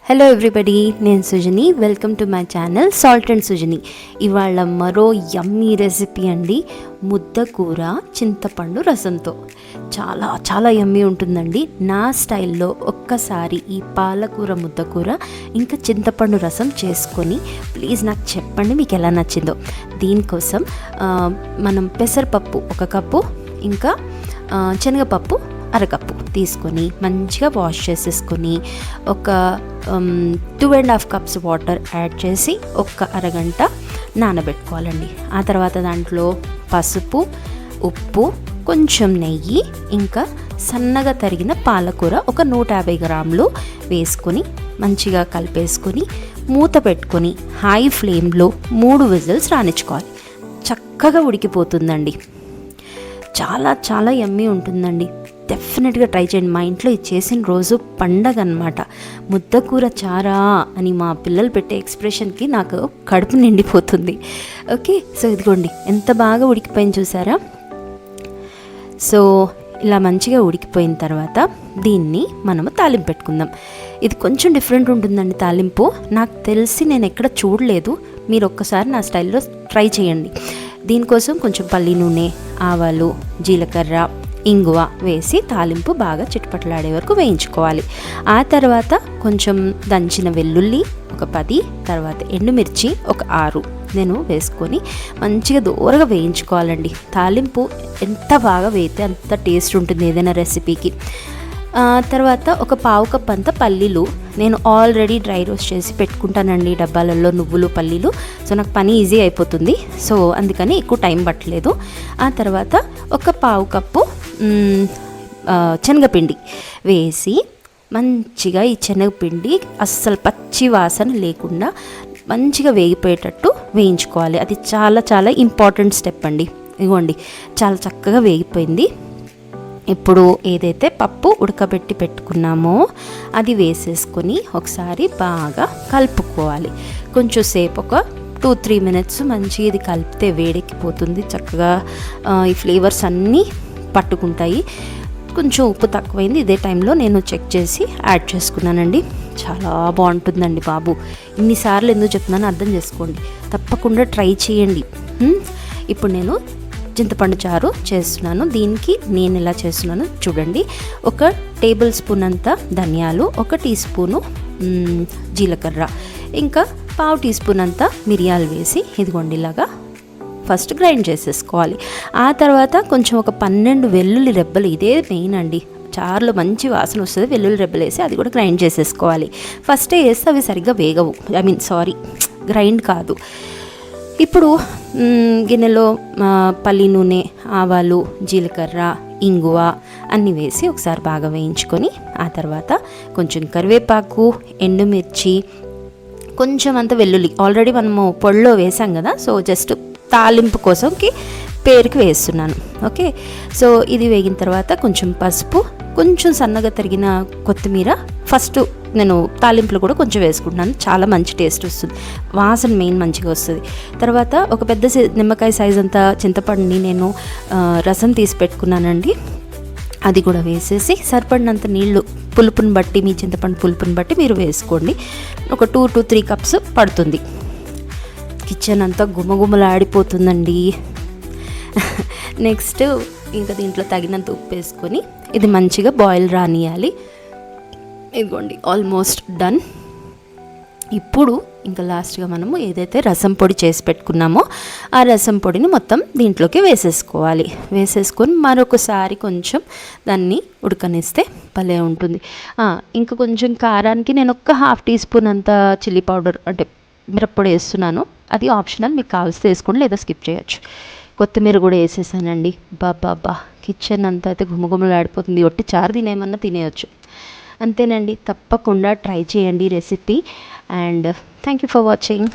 Hello everybody, నేను Sujani. Welcome to my channel salt and Sujani. ఇవాళ మరో యమ్మీ రెసిపీ అండి, ముద్దకూర చింతపండు రసంతో. చాలా చాలా యమ్మీ ఉంటుందండి. నా స్టైల్లో ఒక్కసారి ఈ పాలకూర ముద్దకూర ఇంకా చింతపండు రసం చేసుకొని ప్లీజ్ నాకు చెప్పండి మీకు ఎలా నచ్చిందో. దీనికోసం మనం పెసరపప్పు 1 కప్పు, ఇంకా శనగపప్పు అరకప్పు తీసుకొని మంచిగా వాష్ చేసేసుకొని ఒక 2.5 కప్స్ వాటర్ యాడ్ చేసి ఒక అరగంట నానబెట్టుకోవాలండి. ఆ తర్వాత దాంట్లో పసుపు, ఉప్పు, కొంచెం నెయ్యి, ఇంకా సన్నగా తరిగిన పాలకూర ఒక 150 గ్రాములు వేసుకొని మంచిగా కలిపేసుకొని మూత పెట్టుకొని హై ఫ్లేమ్లో 3 విజిల్స్ రానిచ్చుకోవాలి. చక్కగా ఉడికిపోతుందండి. చాలా చాలా యమ్మీ ఉంటుందండి. డెఫినెట్గా ట్రై చేయండి. మా ఇంట్లో ఇది చేసిన రోజు పండగ అనమాట. ముద్దకూర చారా అని మా పిల్లలు పెట్టే ఎక్స్ప్రెషన్కి నాకు కడుపు నిండిపోతుంది. ఓకే, సో ఇదిగోండి ఎంత బాగా ఉడికిపోయింది చూసారా. సో ఇలా మంచిగా ఉడికిపోయిన తర్వాత దీన్ని మనము తాలింపు పెట్టుకుందాం. ఇది కొంచెం డిఫరెంట్ ఉంటుందండి తాలింపు. నాకు తెలిసి నేను ఎక్కడ చూడలేదు. మీరు ఒక్కసారి నా స్టైల్లో ట్రై చేయండి. దీనికోసం కొంచెం పల్లి నూనె, ఆవాలు, జీలకర్ర, ఇంగువ వేసి తాలింపు బాగా చిటపటలాడే వరకు వేయించుకోవాలి. ఆ తర్వాత కొంచెం దంచిన వెల్లుల్లి ఒక 10, తర్వాత ఎండుమిర్చి ఒక 6 నేను వేసుకొని మంచిగా దూరగా వేయించుకోవాలండి. తాలింపు ఎంత బాగా వేయితే అంత టేస్ట్ ఉంటుంది ఏదైనా రెసిపీకి. తర్వాత ఒక 1/4 కప్ అంత పల్లీలు నేను ఆల్రెడీ డ్రై రోస్ట్ చేసి పెట్టుకుంటానండి డబ్బాలలో, నువ్వులు, పల్లీలు. సో నాకు పని ఈజీ అయిపోతుంది. సో అందుకని ఎక్కువ టైం పట్టలేదు. ఆ తర్వాత ఒక 1/4 కప్పు శనగపిండి వేసి మంచిగా ఈ శనగపిండి అస్సలు పచ్చి వాసన లేకుండా మంచిగా వేగిపోయేటట్టు వేయించుకోవాలి. అది చాలా చాలా ఇంపార్టెంట్ స్టెప్ అండి. ఇదిగోండి చాలా చక్కగా వేగిపోయింది. ఇప్పుడు ఏదైతే పప్పు ఉడకబెట్టి పెట్టుకున్నామో అది వేసేసుకొని ఒకసారి బాగా కలుపుకోవాలి. కొంచెం సేపు ఒక 2-3 మినిట్స్ మంచిగా ఇది కలిపితే వేడెక్కిపోతుంది. చక్కగా ఈ ఫ్లేవర్స్ అన్నీ పట్టుకుంటాయి. కొంచెం ఉప్పు తక్కువైంది, ఇదే టైంలో నేను చెక్ చేసి యాడ్ చేసుకున్నానండి. చాలా బాగుంటుందండి బాబు. ఇన్నిసార్లు ఎందుకు చెప్తున్నానో అర్థం చేసుకోండి. తప్పకుండా ట్రై చేయండి. ఇప్పుడు నేను చింతపండు చారు చేస్తున్నాను. దీనికి నేను ఎలా చేస్తున్నాను చూడండి. 1 టేబుల్ స్పూన్ అంత ధనియాలు, 1 టీ స్పూను జీలకర్ర, ఇంకా 1/2 టీ స్పూన్ అంత మిరియాలు వేసి ఇదిగోండి ఇలాగా ఫస్ట్ గ్రైండ్ చేసేసుకోవాలి. ఆ తర్వాత కొంచెం ఒక 12 వెల్లుల్లి రెబ్బలు, ఇదే మెయిన్ అండి, చారులో మంచి వాసన వస్తుంది. వెల్లుల్లి రెబ్బలు వేసి అది కూడా గ్రైండ్ చేసేసుకోవాలి. ఫస్టే వేస్తే అవి సరిగ్గా వేగవు, గ్రైండ్ కాదు. ఇప్పుడు గిన్నెలో పల్లి నూనె, ఆవాలు, జీలకర్ర, ఇంగువ అన్నీ వేసి ఒకసారి బాగా వేయించుకొని ఆ తర్వాత కొంచెం కరివేపాకు, ఎండుమిర్చి, కొంచెం అంత వెల్లుల్లి ఆల్రెడీ మనము పొడిలో వేసాం కదా, సో జస్ట్ తాలింపు కోసంకి పేరుకి వేస్తున్నాను. ఓకే, సో ఇది వేగిన తర్వాత కొంచెం పసుపు, కొంచెం సన్నగా తరిగిన కొత్తిమీర ఫస్ట్ నేను తాలింపులో కూడా కొంచెం వేసుకుంటున్నాను. చాలా మంచి టేస్ట్ వస్తుంది, వాసన మెయిన్ మంచిగా వస్తుంది. తర్వాత ఒక పెద్ద నిమ్మకాయ సైజ్ అంత చింతపండుని నేను రసం తీసి పెట్టుకున్నానండి. అది కూడా వేసేసి సరిపడినంత నీళ్లు, పులుపుని బట్టి మీ చింతపండు పులుపుని బట్టి మీరు వేసుకోండి. ఒక 2-3 కప్స్ పడుతుంది. కిచెన్ అంతా గుమగుమలాడిపోతుందండి. నెక్స్ట్ ఇంకా దీంట్లో తగినంత ఉప్పు వేసుకొని ఇది మంచిగా బాయిల్ రానియాలి. ఇదిగోండి ఆల్మోస్ట్ డన్. ఇప్పుడు ఇంకా లాస్ట్గా మనము ఏదైతే రసం పొడి చేసి పెట్టుకున్నామో ఆ రసం పొడిని మొత్తం దీంట్లోకి వేసేసుకోవాలి. వేసేసుకొని మరొకసారి కొంచెం దాన్ని ఉడకనిస్తే భలే ఉంటుంది. ఇంకా కొంచెం కారానికి నేను ఒక 1/2 టీ స్పూన్ అంత చిల్లీ పౌడర్ అంటే మిరప్పొడి వేస్తున్నాను. అది ఆప్షనల్, మీకు కావాల్సి వేసుకోండి లేదా స్కిప్ చేయొచ్చు. కొత్తిమీర కూడా వేసేసానండి. బాబా కిచెన్ అంతా అయితే గుమగుమలాడిపోతుంది. ఒట్టి చారు తినేమన్నా తినేయచ్చు. అంతేనండి, తప్పకుండా ట్రై చేయండి recipe. And thank you for watching.